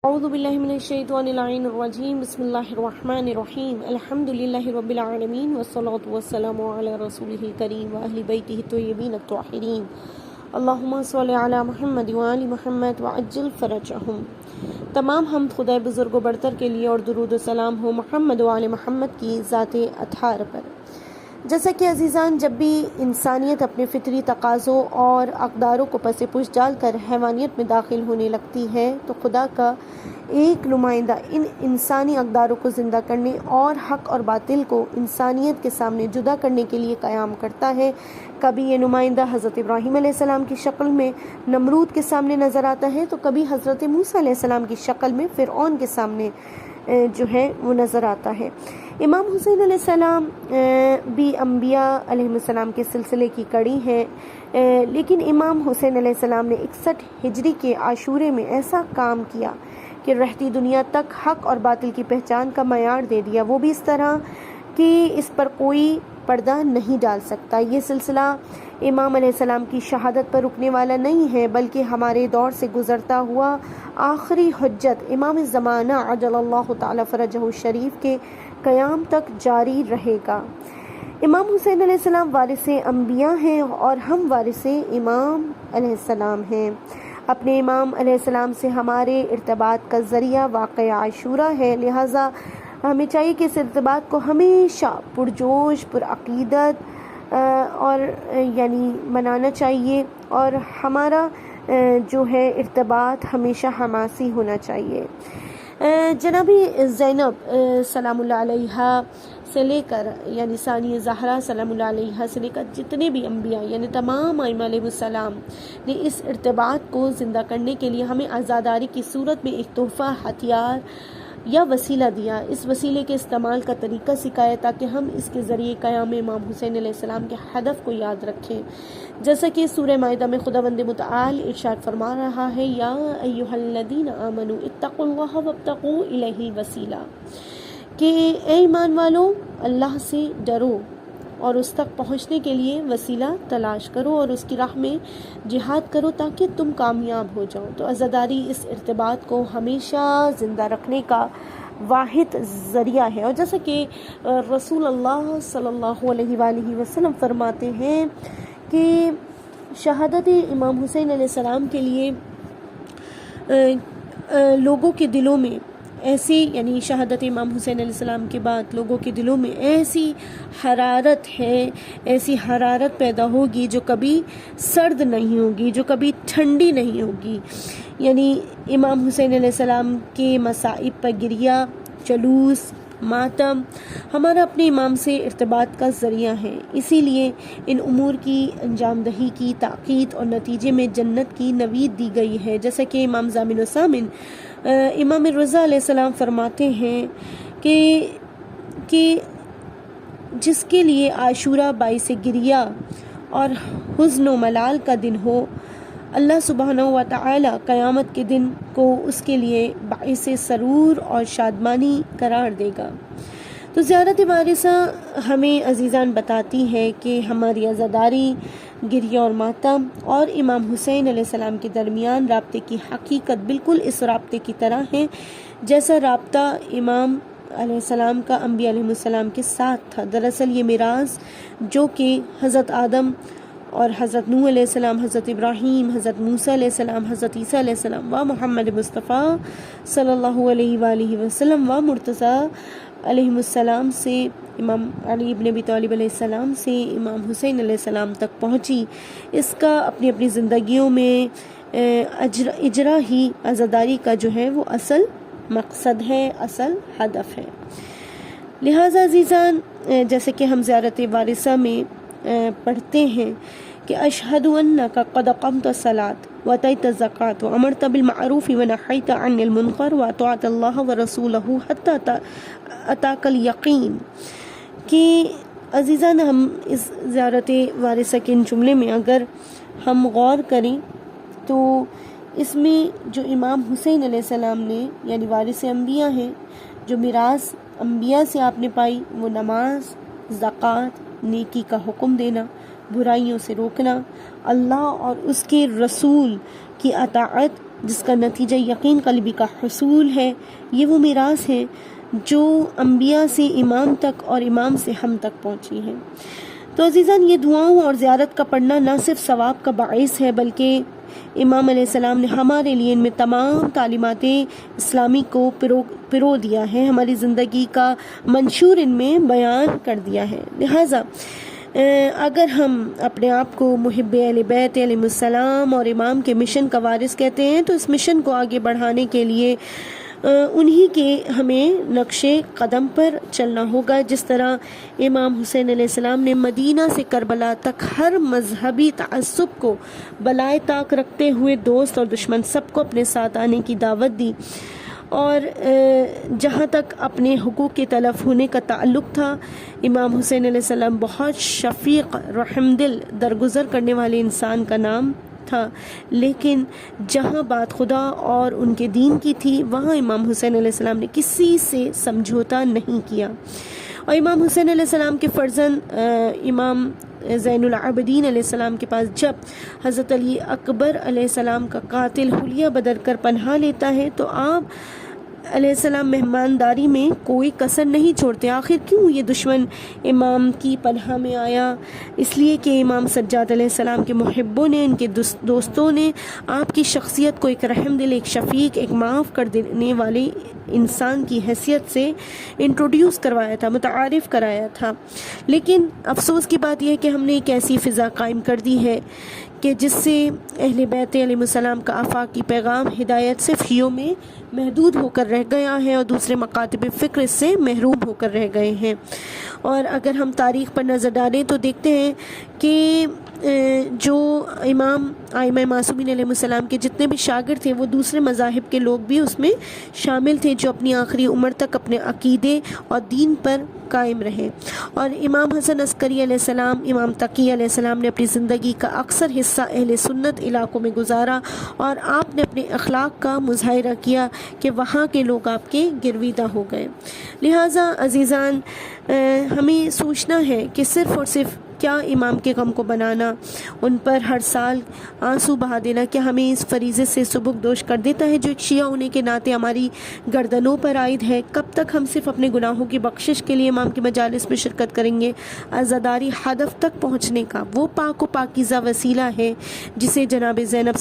اعوذ باللہ من الشیطان اللعین الرجیم بسم اللہ الرحمن الرحیم الحمد للہ رب العالمین والصلاة والسلام علی رسولہ الکریم واہل بیتہ الطیبین الطاہرین اللہم صلی علی محمد وآل محمد وعجل فرجہم۔ تمام حمد خدا بزرگ و برتر کے لیے اور درود و سلام ہو محمد وآل محمد کی ذات اطہار پر۔ جیسا کہ عزیزان، جب بھی انسانیت اپنے فطری تقاضوں اور اقداروں کو پس پش ڈال کر حیوانیت میں داخل ہونے لگتی ہے تو خدا کا ایک نمائندہ ان انسانی اقداروں کو زندہ کرنے اور حق اور باطل کو انسانیت کے سامنے جدا کرنے کے لیے قیام کرتا ہے۔ کبھی یہ نمائندہ حضرت ابراہیم علیہ السلام کی شکل میں نمرود کے سامنے نظر آتا ہے تو کبھی حضرت موسیٰ علیہ السلام کی شکل میں فرعون کے سامنے جو ہے وہ نظر آتا ہے۔ امام حسین علیہ السلام بھی انبیاء علیہ السلام کے سلسلے کی کڑی ہیں، لیکن امام حسین علیہ السلام نے 61 ہجری کے عاشورے میں ایسا کام کیا کہ رہتی دنیا تک حق اور باطل کی پہچان کا معیار دے دیا، وہ بھی اس طرح کہ اس پر کوئی پردہ نہیں ڈال سکتا۔ یہ سلسلہ امام علیہ السلام کی شہادت پر رکنے والا نہیں ہے، بلکہ ہمارے دور سے گزرتا ہوا آخری حجت امام زمانہ عجل اللہ تعالی فرجہ الشریف کے قیام تک جاری رہے گا۔ امام حسین علیہ السلام وارث انبیاء ہیں اور ہم وارث امام علیہ السلام ہیں۔ اپنے امام علیہ السلام سے ہمارے ارتباط کا ذریعہ واقعہ عاشورہ ہے، لہٰذا ہمیں چاہیے کہ اس ارتباط کو ہمیشہ پرجوش پرعقیدت اور یعنی منانا چاہیے، اور ہمارا جو ہے ارتباط ہمیشہ حماسی ہونا چاہیے۔ جنابی زینب سلام اللہ علیہا سے لے کر یعنی ثانی زہرا سلام اللہ علیہا سے لے کر جتنے بھی انبیاء یعنی تمام ائمہ علیہ السلام نے اس ارتباط کو زندہ کرنے کے لیے ہمیں عزاداری کی صورت میں ایک تحفہ، ہتھیار یا وسیلہ دیا۔ اس وسیلے کے استعمال کا طریقہ سکھایا تاکہ ہم اس کے ذریعے قیام امام حسین علیہ السلام کے ہدف کو یاد رکھیں، جیسا کہ سورہ مائدہ میں خداوند متعال ارشاد فرما رہا ہے، یا ایھا الذین آمنوا اتقوا اللہ وابتغوا الیہ الوسیلہ، کہ اے ایمان والو اللہ سے ڈرو اور اس تک پہنچنے کے لیے وسیلہ تلاش کرو اور اس کی راہ میں جہاد کرو تاکہ تم کامیاب ہو جاؤ۔ تو عزاداری اس ارتباط کو ہمیشہ زندہ رکھنے کا واحد ذریعہ ہے، اور جیسا کہ رسول اللہ صلی اللہ علیہ وآلہ وسلم فرماتے ہیں کہ شہادت امام حسین علیہ السلام کے لیے لوگوں کے دلوں میں ایسی یعنی شہادت امام حسین علیہ السلام کے بعد لوگوں کے دلوں میں ایسی حرارت ہے، ایسی حرارت پیدا ہوگی جو کبھی سرد نہیں ہوگی، جو کبھی ٹھنڈی نہیں ہوگی۔ یعنی امام حسین علیہ السلام کے مصائب پر گریہ، جلوس، ماتم ہمارا اپنے امام سے ارتباط کا ذریعہ ہے، اسی لیے ان امور کی انجام دہی کی تاکید اور نتیجے میں جنت کی نوید دی گئی ہے، جیسا کہ امام ضامن السامن امام رضا علیہ السلام فرماتے ہیں کہ جس کے لیے عاشورہ باعث گریہ اور حزن و ملال کا دن ہو، اللہ سبحانہ و تعالی قیامت کے دن کو اس کے لیے باعث سرور اور شادمانی قرار دے گا۔ تو زیارت وارثہ ہمیں عزیزان بتاتی ہے کہ ہماری عزاداری، گریہ اور ماتم اور امام حسین علیہ السلام کے درمیان رابطے کی حقیقت بالکل اس رابطے کی طرح ہے جیسا رابطہ امام علیہ السلام کا انبیاء علیہ السلام کے ساتھ تھا۔ دراصل یہ میراث جو کہ حضرت آدم اور حضرت نوح علیہ السلام، حضرت ابراہیم، حضرت موسیٰ علیہ السلام، حضرت عیسیٰ علیہ السلام و محمد مصطفیٰ صلی اللہ علیہ وآلہ وسلم و مرتضیٰ علیہ السلام سے، امام علی ابن ابی طالب علیہ السلام سے امام حسین علیہ السلام تک پہنچی، اس کا اپنی اپنی زندگیوں میں اجرا ہی عزاداری کا جو ہے وہ اصل مقصد ہے، اصل ہدف ہے۔ لہٰذا عزیزان، جیسے کہ ہم زیارت وارثہ میں پڑھتے ہیں کہ اشہد انک قد اقمت الصلاۃ واتیت الزکوٰۃ وامرت بالمعروف ونہیت عن المنکر واطعت اللہ ورسولہ حتی اتاک الیقین، کہ عزیزان ہم اس زیارت وارثہ کے ان جملے میں اگر ہم غور کریں تو اس میں جو امام حسین علیہ السلام نے یعنی وارث انبیاء ہیں، جو میراث انبیاء سے آپ نے پائی، وہ نماز، زکوٰۃ، نیکی کا حکم دینا، برائیوں سے روکنا، اللہ اور اس کے رسول کی اطاعت جس کا نتیجہ یقین قلبی کا حصول ہے، یہ وہ میراث ہے جو انبیاء سے امام تک اور امام سے ہم تک پہنچی ہے۔ تو عزیزان، یہ دعاؤں اور زیارت کا پڑھنا نہ صرف ثواب کا باعث ہے بلکہ امام علیہ السلام نے ہمارے لیے ان میں تمام تعلیمات اسلامی کو پرو دیا ہے، ہماری زندگی کا منشور ان میں بیان کر دیا ہے۔ لہٰذا اگر ہم اپنے آپ کو محب اہل بیت علیہ السلام اور امام کے مشن کا وارث کہتے ہیں تو اس مشن کو آگے بڑھانے کے لیے انہی کے ہمیں نقش قدم پر چلنا ہوگا، جس طرح امام حسین علیہ السلام نے مدینہ سے کربلا تک ہر مذہبی تعصب کو بالائے طاق رکھتے ہوئے دوست اور دشمن سب کو اپنے ساتھ آنے کی دعوت دی، اور جہاں تک اپنے حقوق کے تلف ہونے کا تعلق تھا، امام حسین علیہ السلام بہت شفیق، رحم دل، درگزر کرنے والے انسان کا نام تھا، لیکن جہاں بات خدا اور ان کے دین کی تھی وہاں امام حسین علیہ السلام نے کسی سے سمجھوتا نہیں کیا۔ اور امام حسین علیہ السلام کے فرزند امام زین العابدین علیہ السلام کے پاس جب حضرت علی اکبر علیہ السلام کا قاتل حلیہ بدر کر پناہ لیتا ہے تو آپ علیہ السلام مہمانداری میں کوئی کسر نہیں چھوڑتے۔ آخر کیوں یہ دشمن امام کی پناہ میں آیا؟ اس لیے کہ امام سجاد علیہ السلام کے محبوں نے، ان کے دوستوں نے آپ کی شخصیت کو ایک رحم دل، ایک شفیق، ایک معاف کر دینے والے انسان کی حیثیت سے انٹروڈیوس کروایا تھا، متعارف کرایا تھا۔ لیکن افسوس کی بات یہ ہے کہ ہم نے ایک ایسی فضا قائم کر دی ہے کہ جس سے اہل بیت علیہ السلام کا آفاقی پیغام، ہدایت صرف شیعوں میں محدود ہو کر رہ گیا ہے اور دوسرے مکاتب فکر اس سے محروم ہو کر رہ گئے ہیں۔ اور اگر ہم تاریخ پر نظر ڈالیں تو دیکھتے ہیں کہ جو امام ائمہ معصومین علیہ السلام کے جتنے بھی شاگرد تھے وہ دوسرے مذاہب کے لوگ بھی اس میں شامل تھے، جو اپنی آخری عمر تک اپنے عقیدے اور دین پر قائم رہے۔ اور امام حسن عسکری علیہ السلام، امام تقی علیہ السلام نے اپنی زندگی کا اکثر حصہ اہل سنت علاقوں میں گزارا، اور آپ نے اپنے اخلاق کا مظاہرہ کیا کہ وہاں کے لوگ آپ کے گرویدہ ہو گئے۔ لہٰذا عزیزان، ہمیں سوچنا ہے کہ صرف اور صرف کیا امام کے غم کو بنانا، ان پر ہر سال آنسو بہا دینا کیا ہمیں اس فریضے سے سبکدوش کر دیتا ہے جو ایک شیعہ ہونے کے ناطے ہماری گردنوں پر عائد ہے؟ کب تک ہم صرف اپنے گناہوں کی بخشش کے لیے امام کی مجالس میں شرکت کریں گے؟ عزاداری ہدف تک پہنچنے کا وہ پاک و پاکیزہ وسیلہ ہے جسے جناب زینب